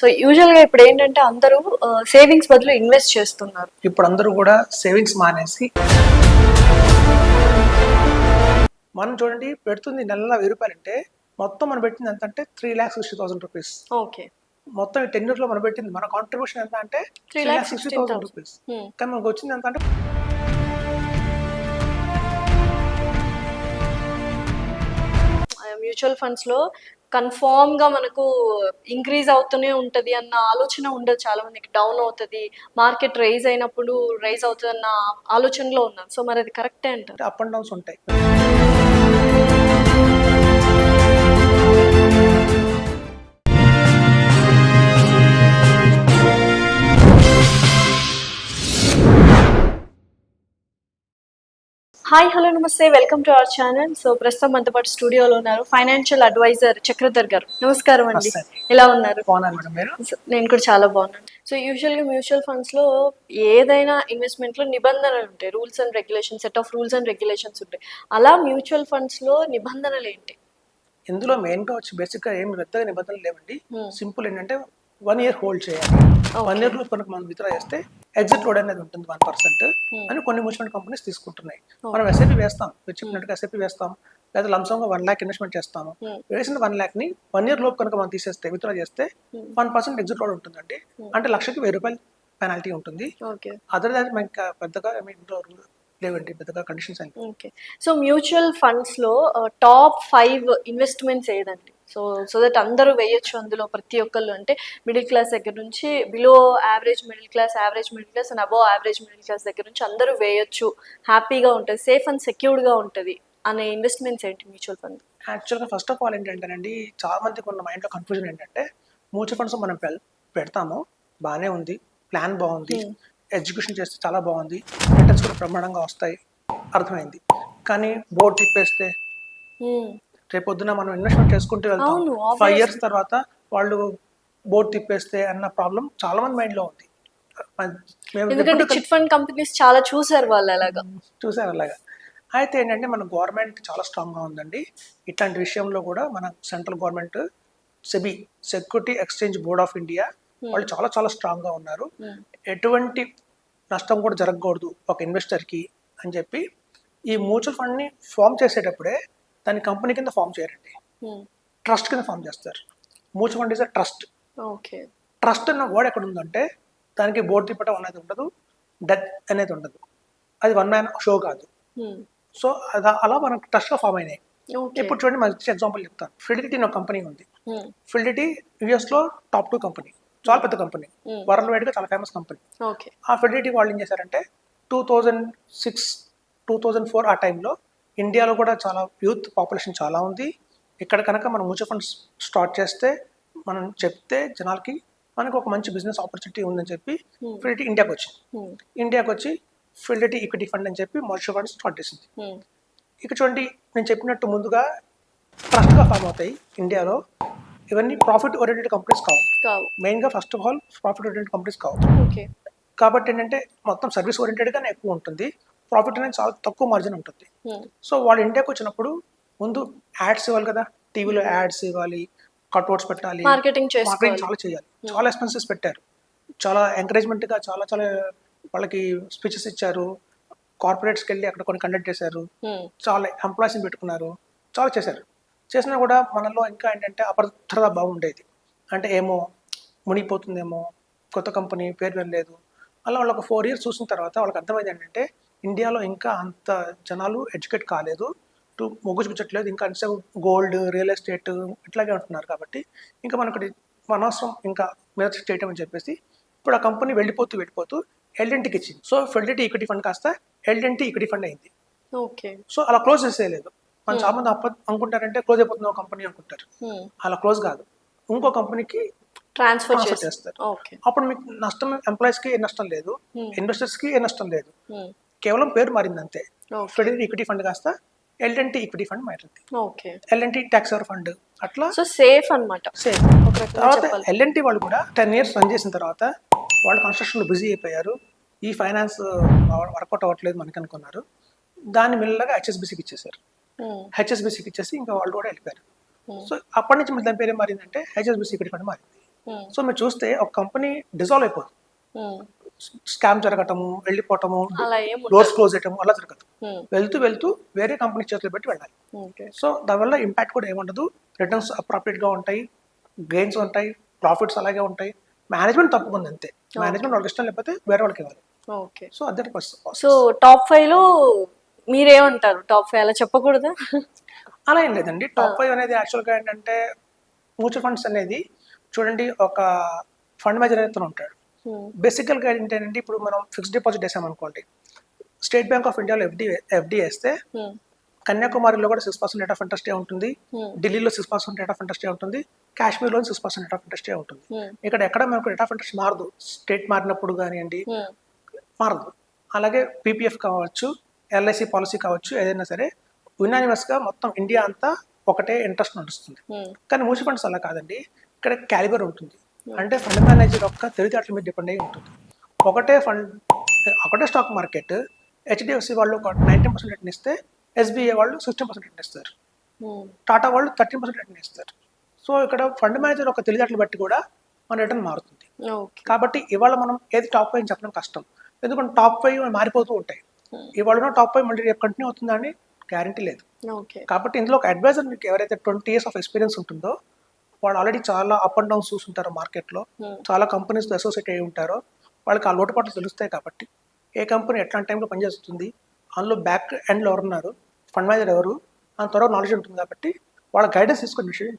So usual గా ఇప్పుడు ఏంటంటే అందరూ సేవింగ్స్ బదులు ఇన్వెస్ట్ చేస్తున్నారు. ఇప్పుడు అందరూ కూడా సేవింగ్స్ మానేసి మనం చూడండి పెడుతుంది నెలలో 1000 రూపాయలు అంటే మొత్తం మనం పెట్టింది ఎంత అంటే 3,60,000 రూపీస్. ఓకే. మొత్తం ఈ 10 years లో మనం పెట్టింది మన కాంట్రిబ్యూషన్ ఎంత అంటే 3,60,000 రూపీస్. కానీ మనకు వచ్చింది ఎంత అంటే మ్యూచువల్ ఫండ్స్ లో కన్ఫామ్ గా మనకు ఇంక్రీజ్ అవుతూనే ఉంటది అన్న ఆలోచన ఉండదు. చాలా మందికి డౌన్ అవుతుంది, మార్కెట్ రైజ్ అయినప్పుడు రైజ్ అవుతుంది అన్న ఆలోచనలో ఉన్నారు. సో మరి అది కరెక్టే అంటారు? అప్ అండ్ డౌన్స్ ఉంటాయి. హాయ్, హలో, నమస్తే, welcome to our channel. So ప్రస్తుతం మనతో పాటు స్టూడియోలో ఉన్నారు ఫైనాన్షియల్ అడ్వైజర్ చక్రధర్ గారు. నమస్కారం అండి, ఎలా ఉన్నారు? బాగున్నారు మేడం మీరు? నేను కూడా చాలా బాగున్నాను. సో యూజువల్గా మ్యూచువల్ ఫండ్స్ లో ఏదైనా ఇన్వెస్ట్మెంట్ లో నిబంధనలు ఉంటాయి, rules and regulations, set of rules and regulations ఉంటాయి. అలా మ్యూచువల్ ఫండ్స్ లో నిబంధనలు ఏంటి? ఇందులో మెయిన్ గా వచ్చి బేసిక్ గా ఏం పెద్దగా నిబంధనలు లేవండి. సింపుల్ ఏంటంటే 1 year హోల్డ్ చేయాలి. 1 year లో కనుక మనం విత్డ్రా చేస్తే ఎగ్జిట్ లోడ్ అనేది ఉంటుంది 1% అని కొన్ని మ్యూచువల్ కంపెనీస్ తీసుకుంటున్నాయి. మనం ఎస్ఐపి వేస్తాం, మీరు చెప్పినట్టుగా ఎస్ఐపి వేస్తాం, లేదా లంసంగా 1 lakh ఇన్వెస్ట్మెంట్ చేస్తాము. వేసిన 1 lakh ని 1 year లోపు కనుక మనం తీసేస్తే విత్డ్రా చేస్తే 1% ఎగ్జిట్ లోడ్ ఉంటుందండి. అంటే లక్షకి 1000 రూపాయలు పెనాల్టీ ఉంటుంది. అదర్ దాని మనకి పెద్దగా లేవండి, పెద్దగా కండిషన్స్ అని. ఓకే. సో మ్యూచువల్ ఫండ్స్ లో టాప్ 5 ఇన్వెస్ట్మెంట్స్ ఏదండి? సో దట్ అందరూ వేయొచ్చు అందులో, ప్రతి ఒక్కళ్ళు. అంటే మిడిల్ క్లాస్ దగ్గర నుంచి below average middle class, average middle class and above average middle class దగ్గర నుంచి అందరూ వేయొచ్చు, హ్యాపీగా ఉంటుంది, సేఫ్ అండ్ సెక్యూర్డ్గా ఉంటుంది అనే ఇన్వెస్ట్మెంట్స్ ఏంటి మ్యూచువల్ ఫండ్? యాక్చువల్గా ఫస్ట్ ఆఫ్ ఆల్ ఏంటంటేనండి, చాలా మందికి ఉన్న మైండ్లో కన్ఫ్యూజన్ ఏంటంటే మ్యూచువల్ ఫండ్స్ మనం పెడతాము, బాగానే ఉంది, ప్లాన్ బాగుంది, ఎగ్జిక్యూషన్ చేస్తే చాలా బాగుంది, రిటర్న్స్ కూడా బ్రహ్మాండంగా వస్తాయి, అర్థమైంది. కానీ బోర్డు తిప్పేస్తే రేపొద్దున మనం ఇన్వెస్ట్మెంట్ చేసుకుంటూ వెళ్తాం, 5 years తర్వాత వాళ్ళు బోర్డు తిప్పేస్తే అన్న ప్రాబ్లం చాలా మంది మైండ్లో ఉంది. ఎందుకంటే చిట్ ఫండ్ కంపెనీస్ చాలా చూసారు వాళ్ళు అలాగా. అయితే ఏంటంటే మన గవర్నమెంట్ చాలా స్ట్రాంగ్గా ఉందండి ఇట్లాంటి విషయంలో కూడా. మన central government SEBI, security exchange board of India, వాళ్ళు చాలా చాలా స్ట్రాంగ్గా ఉన్నారు. ఎటువంటి నష్టం కూడా జరగకూడదు ఒక ఇన్వెస్టర్కి అని చెప్పి ఈ మ్యూచువల్ ఫండ్ని ఫామ్ చేసేటప్పుడే దాని కంపెనీ కింద ఫామ్ చేయరండి, ట్రస్ట్ కింద ఫామ్ చేస్తారు. Mutual fund is a trust. Trust అన్న వర్డ్ ఎక్కడ ఉందంటే దానికి బోర్డు తిప్పటం అనేది ఉండదు, డెత్ అనేది ఉండదు, అది వన్ మ్యాన్ షో కాదు. సో అలా మనకు ట్రస్ట్గా ఫామ్ అయినాయి. ఇప్పుడు చూడండి, మంచి ఎగ్జాంపుల్ చెప్తాను. ఫిడిలిటీ అనే కంపెనీ ఉంది. ఫిడిలిటీ యుఎస్లో టాప్ 2 కంపెనీ, చాలా పెద్ద కంపెనీ, వరల్డ్ వైడ్గా చాలా ఫేమస్ కంపెనీ. ఆ ఫిడిలిటీ వాళ్ళు ఏం చేశారంటే 2006, 2004 ఆ టైంలో ఇండియాలో కూడా చాలా యూత్ పాపులేషన్ చాలా ఉంది. ఇక్కడ కనుక మనం మ్యూచువల్ ఫండ్స్ స్టార్ట్ చేస్తే, మనం చెప్తే జనాలకి మనకు ఒక మంచి బిజినెస్ ఆపర్చునిటీ ఉందని చెప్పి ఫిడిలిటీ ఇండియాకి వచ్చి ఫిడిలిటీ ఈక్విటీ ఫండ్ అని చెప్పి మ్యూచువల్ ఫండ్స్ స్టార్ట్ చేసింది. ఇక చూడండి, నేను చెప్పినట్టు ముందుగా ట్రస్ట్గా ఫామ్ అవుతాయి ఇండియాలో. ఇవన్నీ ప్రాఫిట్ ఓరియంటెడ్ కంపెనీస్ కావు, మెయిన్గా first of all profit oriented companies కావు. కాబట్టి ఏంటంటే మొత్తం సర్వీస్ ఓరియంటెడ్గానే ఎక్కువ ఉంటుంది, ప్రాఫిట్ అనేది చాలా తక్కువ మార్జిన్ ఉంటుంది. సో వాళ్ళు ఇండియాకి వచ్చినప్పుడు ముందు యాడ్స్ ఇవ్వాలి కదా, టీవీలో యాడ్స్ ఇవ్వాలి, కట్అవుట్స్ పెట్టాలి, మార్కెటింగ్ చాలా చేయాలి. చాలా ఎక్స్పెన్సెస్ పెట్టారు, చాలా ఎంకరేజ్మెంట్గా చాలా చాలా వాళ్ళకి స్పీచెస్ ఇచ్చారు, కార్పొరేట్స్కి వెళ్ళి అక్కడ కొన్ని కండక్ట్ చేశారు, చాలా ఎంప్లాయీస్ని పెట్టుకున్నారు, చాలా చేసినా కూడా మనలో ఇంకా ఏంటంటే అభద్రత బాగుండేది. అంటే ఏమో మునిగిపోతుందేమో, కొత్త కంపెనీ పేరు వెళ్ళలేదు. అలా వాళ్ళు ఒక 4 years చూసిన తర్వాత వాళ్ళకి అర్థమైంది ఏంటంటే ఇండియాలో ఇంకా అంత జనాలు ఎడ్యుకేట్ కాలేదు, మొగ్గు చూపించట్లేదు, ఇంకా అంటే గోల్డ్, రియల్ ఎస్టేట్ ఇట్లాగే ఉంటున్నారు. కాబట్టి ఇంకా మనకి అనవసరం ఇంకా మీద చేయటం అని చెప్పేసి ఇప్పుడు ఆ కంపెనీ వెళ్ళిపోతూ ఎల్ఎన్టీకి ఇచ్చింది. సో ఫిడిలిటీ ఈక్విటీ ఫండ్ కాస్త ఎల్ఎన్టీ ఈక్విటీ ఫండ్ అయింది. సో అలా క్లోజ్ చేసేయలేదు. మనం చాలా మంది అనుకుంటారంటే క్లోజ్ అయిపోతుంది ఒక కంపెనీ అనుకుంటారు, అలా క్లోజ్ కాదు, ఇంకో కంపెనీకి ట్రాన్స్ఫర్ చేస్తారు. అప్పుడు మీకు నష్టం, ఎంప్లాయీస్కి ఏ నష్టం లేదు, ఇన్వెస్టర్స్కి ఏ నష్టం లేదు, కేవలం పేరు మారింది అంతే. ఫిడిలిటీ ఈక్విటీ ఫండ్ కాస్త ఎల్ఎన్టీ ఈక్విటీ ఫండ్ మారింది, ఎల్ఎన్టీ ట్యాక్స్ సేవర్ ఫండ్. అట్లా సేఫ్ అన్నమాట. సేఫ్. తర్వాత ఎల్ఎన్టీ వాళ్ళు కూడా 10 years రన్ చేసిన తర్వాత వాళ్ళు కన్స్ట్రక్షన్లో బిజీ అయిపోయారు, ఈ ఫైనాన్స్ వర్కౌట్ అవ్వట్లేదు మనకి అనుకున్నారు. దాన్ని మెల్లగా హెచ్ఎస్బిసికి ఇచ్చేసారు. హెచ్ఎస్బిసికి ఇచ్చేసి ఇంకా వాళ్ళు కూడా వెళ్ళిపోయారు. సో అప్పటి నుంచి దాని పేరు ఏం మారిందంటే హెచ్ఎస్బిసి ఈక్విటీ ఫండ్ మారింది. సో మీరు చూస్తే ఒక కంపెనీ డిజాల్వ్ అయిపోతుంది, స్కామ్ జరగటము, వెళ్ళిపోవటము, అలా ఏం డోర్స్ క్లోజ్ చేయటము అలా జరగదు. ఉండదు. వెళ్తూ వెళ్తూ వేరే కంపెనీ చేతులు పెట్టి వెళ్ళాలి. ఓకే. సో దానివల్ల ఇంపాక్ట్ కూడా ఏముండదు, రిటర్న్స్ అప్రాప్రియేట్గా ఉంటాయి, గెయిన్స్ ఉంటాయి, ప్రాఫిట్స్ అలాగే ఉంటాయి. మేనేజ్మెంట్ తప్పుకుంది అంతే, మేనేజ్మెంట్ వాళ్ళకి ఇష్టం లేకపోతే వేరే వాళ్ళకి ఇవ్వాలి. ఓకే. సో అదే ఫస్ట్. సో టాప్ 5 లో మీరేమంటారు? టాప్ 5 అలా చెప్పకూడదా? అలా ఏం లేదండి. టాప్ 5 అనేది యాక్చువల్గా ఏంటంటే మ్యూచువల్ ఫండ్స్ అనేది చూడండి, ఒక ఫండ్ మేనేజర్ అయితే ఉంటాడు. బేసికల్గా ఏంటంటే ఇప్పుడు మనం ఫిక్స్డ్ డిపాజిట్ వేసామనుకోండి, స్టేట్ బ్యాంక్ ఆఫ్ ఇండియాలో ఎఫ్డి వేస్తే కన్యాకుమారిలో కూడా 6% రేట్ ఆఫ్ ఇంట్రెస్ట్ ఉంటుంది, ఢిల్లీలో 6% రేట్ ఆఫ్ ఇంట్రెస్ట్ ఉంటుంది, కాశ్మీర్లో 6% రేట్ ఆఫ్ ఇంట్రెస్ట్ ఉంటుంది. ఇక్కడ ఎక్కడ మనకు రేట్ ఆఫ్ ఇంట్రెస్ట్ మారదు, స్టేట్ మారినప్పుడు కానివ్వండి మారదు. అలాగే పీపీఎఫ్ కావచ్చు, ఎల్ఐసి పాలసీ కావచ్చు, ఏదైనా సరే యునానిమస్గా మొత్తం ఇండియా అంతా ఒకటే ఇంట్రెస్ట్ నడుస్తుంది. కానీ మ్యూచువల్ ఫండ్స్ అలా కాదండి, ఇక్కడ క్యాలిబర్ ఉంటుంది. అంటే ఫండ్ మేనేజర్ యొక్క తెలివితేటల మీద డిపెండ్ అయ్యి ఉంటుంది. ఒకటే స్టాక్ మార్కెట్, హెచ్డిఎఫ్సి వాళ్ళు ఒక 19% రిటర్న్ ఇస్తే ఎస్బీఐ వాళ్ళు 16% రిటర్న్ ఇస్తారు, టాటా వాళ్ళు 13% రిటర్న్ ఇస్తారు. సో ఇక్కడ ఫండ్ మేనేజర్ ఒక తెలివితేటలు బట్టి కూడా మన రిటర్న్ మారుతుంది. కాబట్టి ఇవాళ మనం ఏది టాప్ 5 చెప్పడం కష్టం, ఎందుకంటే టాప్ 5 మారిపోతూ ఉంటాయి. ఇవాళ టాప్ 5 మళ్ళీ రేపు కంటిన్యూ అవుతుందని గ్యారంటీ లేదు. కాబట్టి ఇందులో ఒక అడ్వైజర్ మీకు ఎవరైతే 20 years ఆఫ్ ఎక్స్పీరియన్స్ ఉంటుందో, వాళ్ళు ఆల్రెడీ చాలా అప్ అండ్ డౌన్స్ చూస్తుంటారు మార్కెట్లో, చాలా కంపెనీస్తో అసోసియేట్ అయి ఉంటారో, వాళ్ళకి ఆ లోటుపాట్లు తెలుస్తాయి. కాబట్టి ఏ కంపెనీ ఎట్లాంటి టైంలో పనిచేస్తుంది, అందులో బ్యాక్ ఎండ్లో ఎవరున్నారు, ఫండ్ మేనేజర్ ఎవరు, అంత త్వరగా నాలెడ్జ్ ఉంటుంది. కాబట్టి వాళ్ళ గైడెన్స్ తీసుకొని విషయం